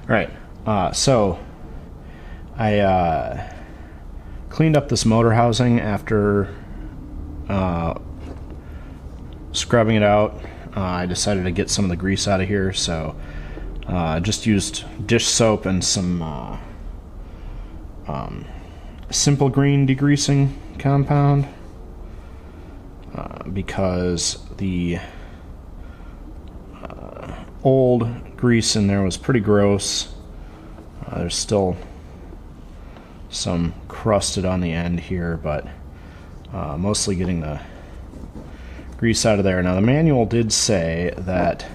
Right. So I cleaned up this motor housing after scrubbing it out. I decided to get some of the grease out of here, so I just used dish soap and some simple green degreasing compound because the old grease in there was pretty gross. There's still some crusted on the end here, but mostly getting the grease out of there. Now the manual did say that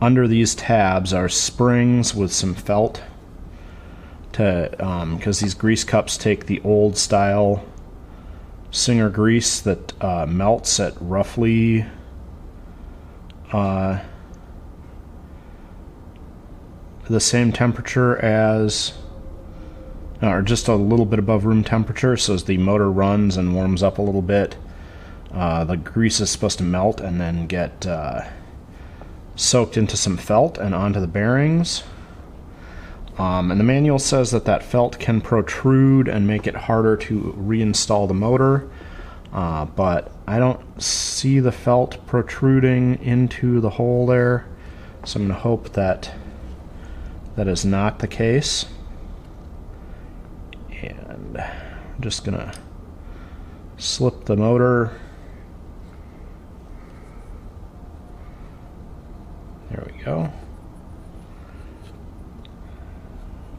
under these tabs are springs with some felt to because these grease cups take the old style Singer grease that melts at roughly the same temperature as, or just a little bit above room temperature, so as the motor runs and warms up a little bit, the grease is supposed to melt and then get soaked into some felt and onto the bearings. And the manual says that that felt can protrude and make it harder to reinstall the motor, but I don't see the felt protruding into the hole there, so I'm going to hope that that is not the case. And I'm just going to slip the motor. There we go.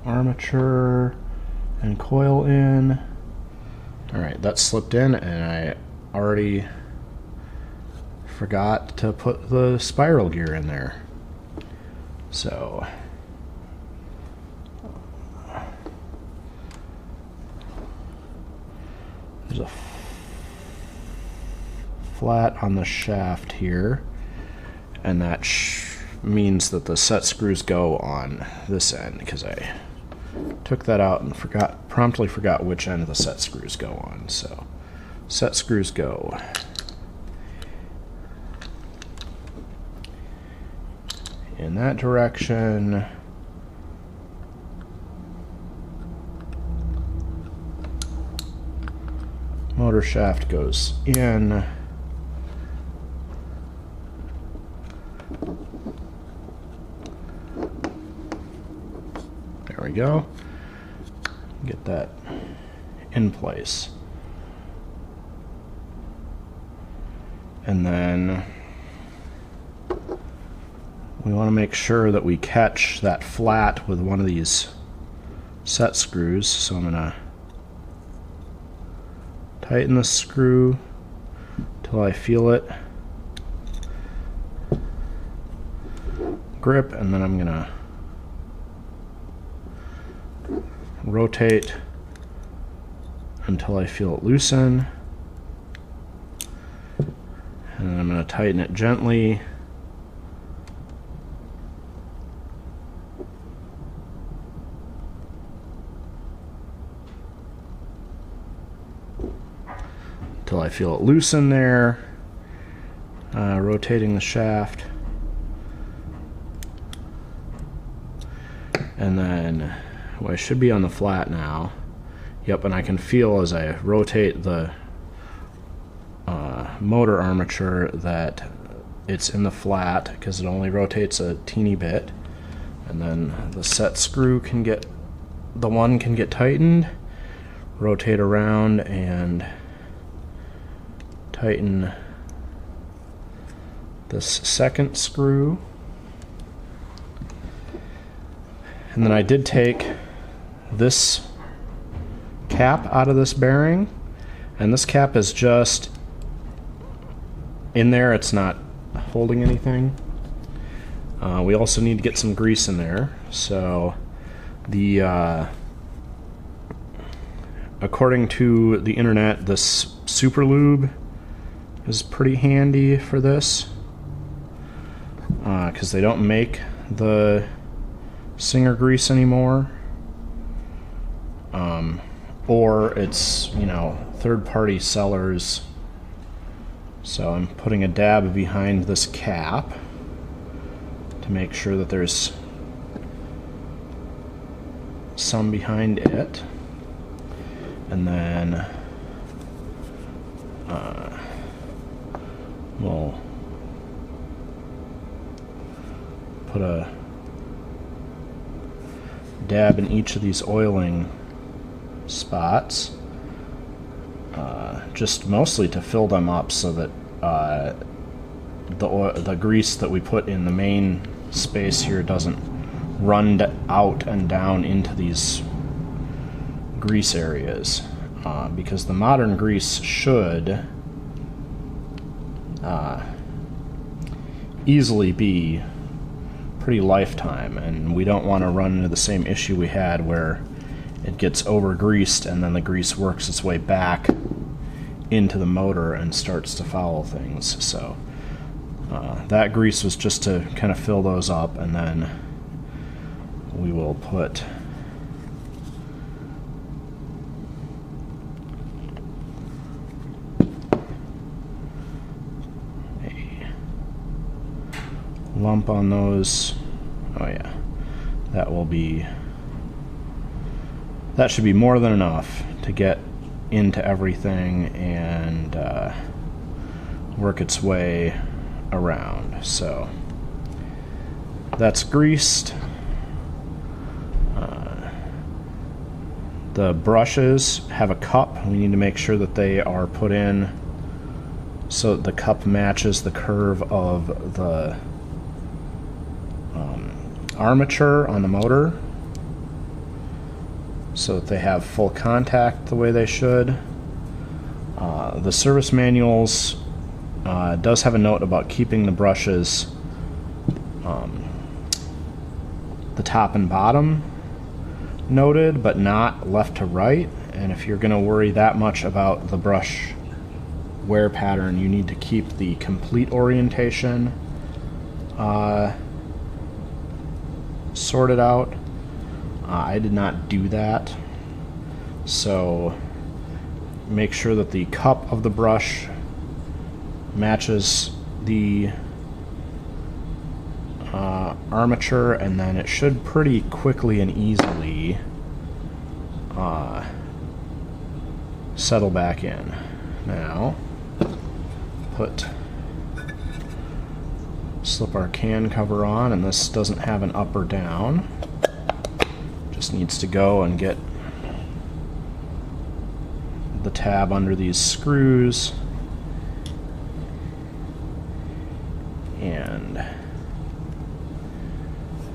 Armature and coil in. Alright, that slipped in, and I already forgot to put the spiral gear in there. So there's a flat on the shaft here, and that means that the set screws go on this end, because I took that out and promptly forgot which end of the set screws go on. So set screws go in that direction. Motor shaft goes in. There we go. Get that in place. And then we want to make sure that we catch that flat with one of these set screws. So I'm going to tighten the screw till I feel it grip, and then I'm going to rotate until I feel it loosen, and then I'm going to tighten it gently. Until I feel it loosen there, rotating the shaft. And then I should be on the flat now. Yep, and I can feel as I rotate the motor armature that it's in the flat, because it only rotates a teeny bit. And then the set screw can get, the one can get tightened, rotate around and tighten this second screw. And then I did take this cap out of this bearing, and this cap is just in there, it's not holding anything. We also need to get some grease in there, so the according to the internet, this super lube is pretty handy for this, because they don't make the Singer grease anymore, or it's, you know, third-party sellers. So I'm putting a dab behind this cap to make sure that there's some behind it, and then we'll put a dab in each of these oiling spots, just mostly to fill them up so that the grease that we put in the main space here doesn't run out and down into these grease areas, because the modern grease should easily be pretty lifetime, and we don't want to run into the same issue we had where it gets over greased and then the grease works its way back into the motor and starts to foul things. So that grease was just to kind of fill those up, and then we will put lump on those. Oh yeah, that should be more than enough to get into everything and work its way around. So that's greased. The brushes have a cup. We need to make sure that they are put in so that the cup matches the curve of the armature on the motor, so that they have full contact the way they should. The service manuals does have a note about keeping the brushes the top and bottom noted, but not left to right. And if you're going to worry that much about the brush wear pattern, you need to keep the complete orientation sorted out. I did not do that, so make sure that the cup of the brush matches the armature, and then it should pretty quickly and easily settle back in. Now slip our can cover on, and this doesn't have an up or down, just needs to go and get the tab under these screws, and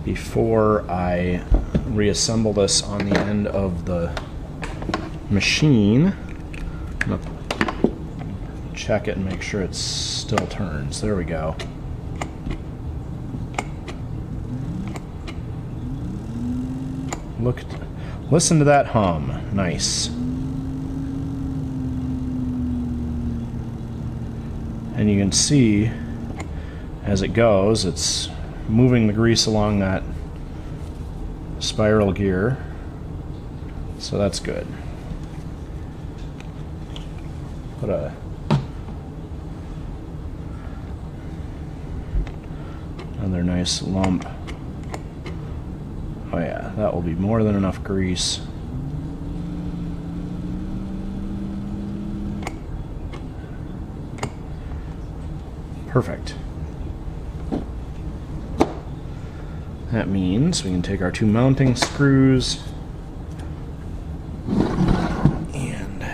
before I reassemble this on the end of the machine, I'm going to check it and make sure it still turns. There we go. Listen to that hum. Nice. And you can see as it goes, it's moving the grease along that spiral gear, so that's good. Put another nice lump. Oh yeah, that will be more than enough grease. Perfect. That means we can take our two mounting screws and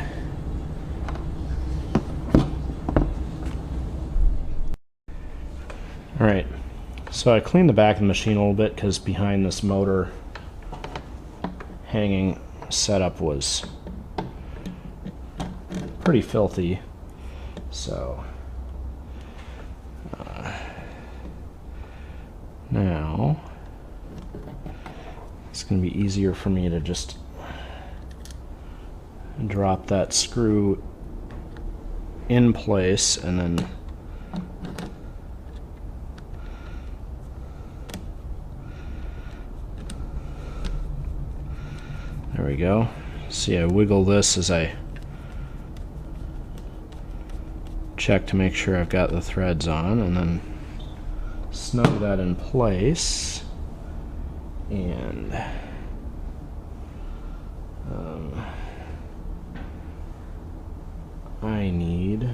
alright, so I cleaned the back of the machine a little bit because behind this motor hanging setup was pretty filthy, so now it's going to be easier for me to just drop that screw in place and then there we go. See, I wiggle this as I check to make sure I've got the threads on, and then snug that in place, and I need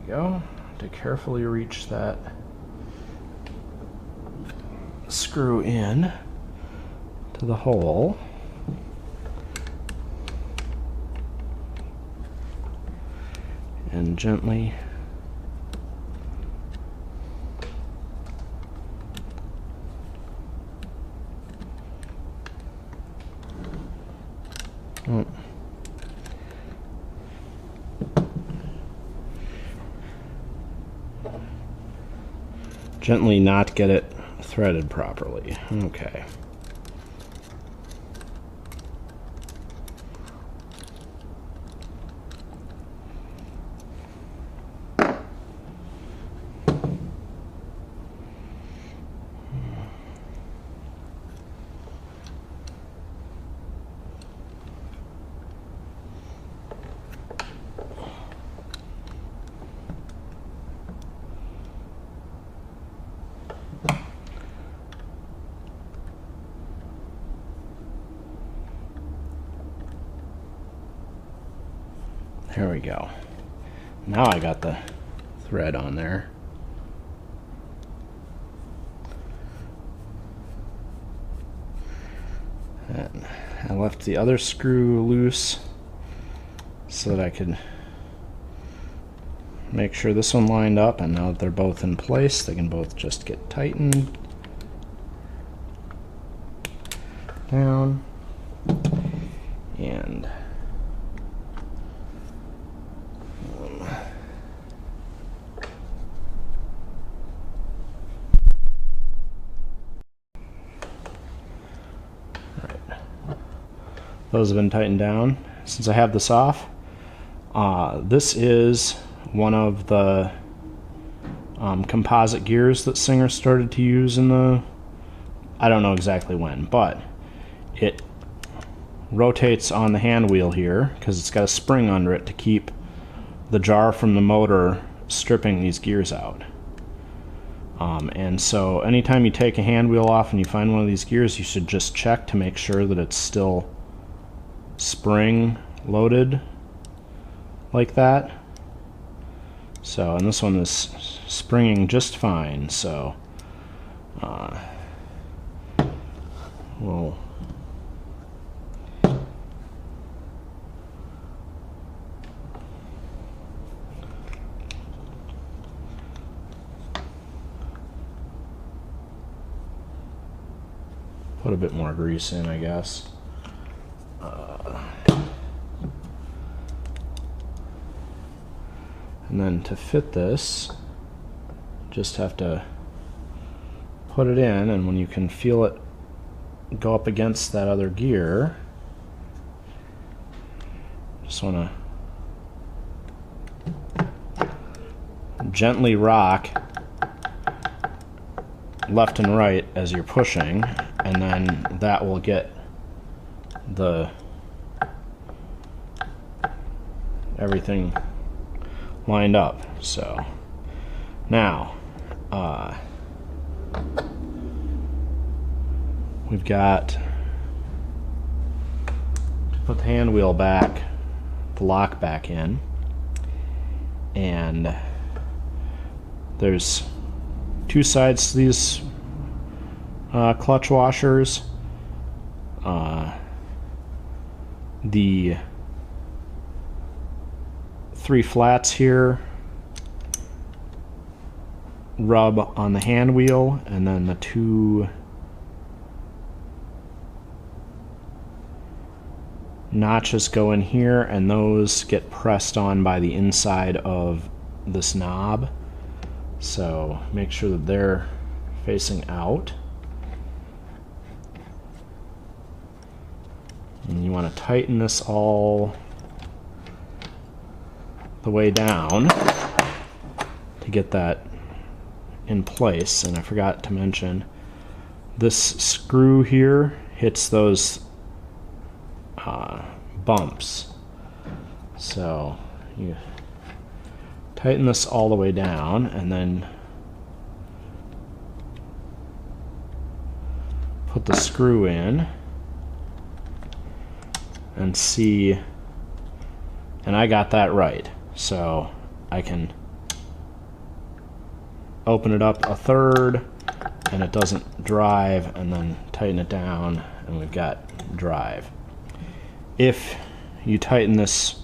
go to carefully reach that screw in to the hole. And gently gently not get it threaded properly. Okay. There we go. Now I got the thread on there. And I left the other screw loose so that I could make sure this one lined up, and now that they're both in place, they can both just get tightened down and those have been tightened down. Since I have this off, this is one of the composite gears that Singer started to use in the, I don't know exactly when, but it rotates on the hand wheel here because it's got a spring under it to keep the jar from the motor stripping these gears out. And so anytime you take a hand wheel off and you find one of these gears, you should just check to make sure that it's still spring loaded like that. So, and this one is springing just fine, so we'll put a bit more grease in, I guess. And then to fit this, just have to put it in, and when you can feel it go up against that other gear, just want to gently rock left and right as you're pushing, and then that will get the everything lined up. So now we've got to put the hand wheel back, the lock back in, and there's two sides to these clutch washers. The three flats here rub on the hand wheel, and then the two notches go in here, and those get pressed on by the inside of this knob. So make sure that they're facing out. And you want to tighten this all the way down to get that in place. And I forgot to mention, this screw here hits those bumps. So you tighten this all the way down, and then put the screw in and see, and I got that right, so I can open it up a third and it doesn't drive, and then tighten it down and we've got drive. If you tighten this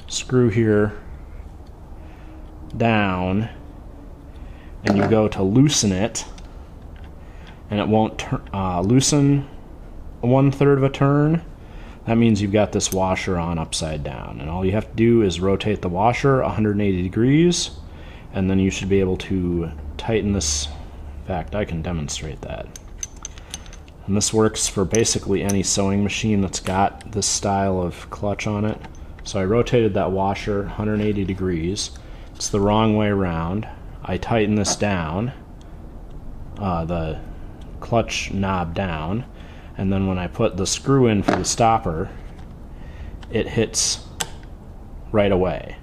screw here down and you go to loosen it, and it won't loosen 1/3 of a turn, that means you've got this washer on upside down, and all you have to do is rotate the washer 180 degrees, and then you should be able to tighten this. In fact, I can demonstrate that. And this works for basically any sewing machine that's got this style of clutch on it. So I rotated that washer 180 degrees. It's the wrong way around. I tighten this down, the clutch knob down, and then when I put the screw in for the stopper, it hits right away.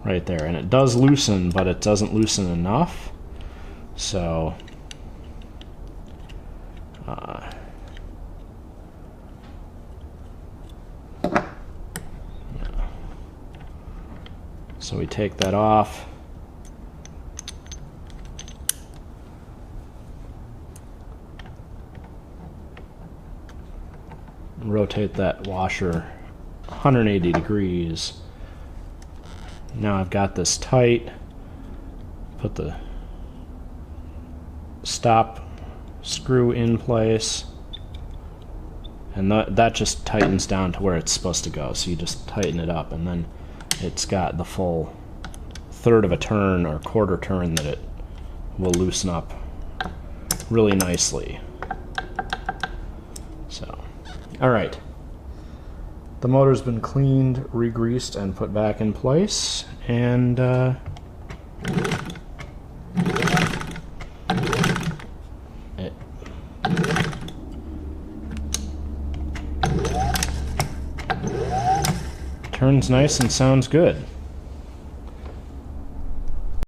Right there. And it does loosen, but it doesn't loosen enough. So so we take that off. Rotate that washer 180 degrees. Now I've got this tight. Put the stop screw in place, and that just tightens down to where it's supposed to go. So you just tighten it up, and then it's got the full third of a turn or quarter turn that it will loosen up really nicely. So, all right. The motor's been cleaned, re-greased, and put back in place, and it turns nice and sounds good.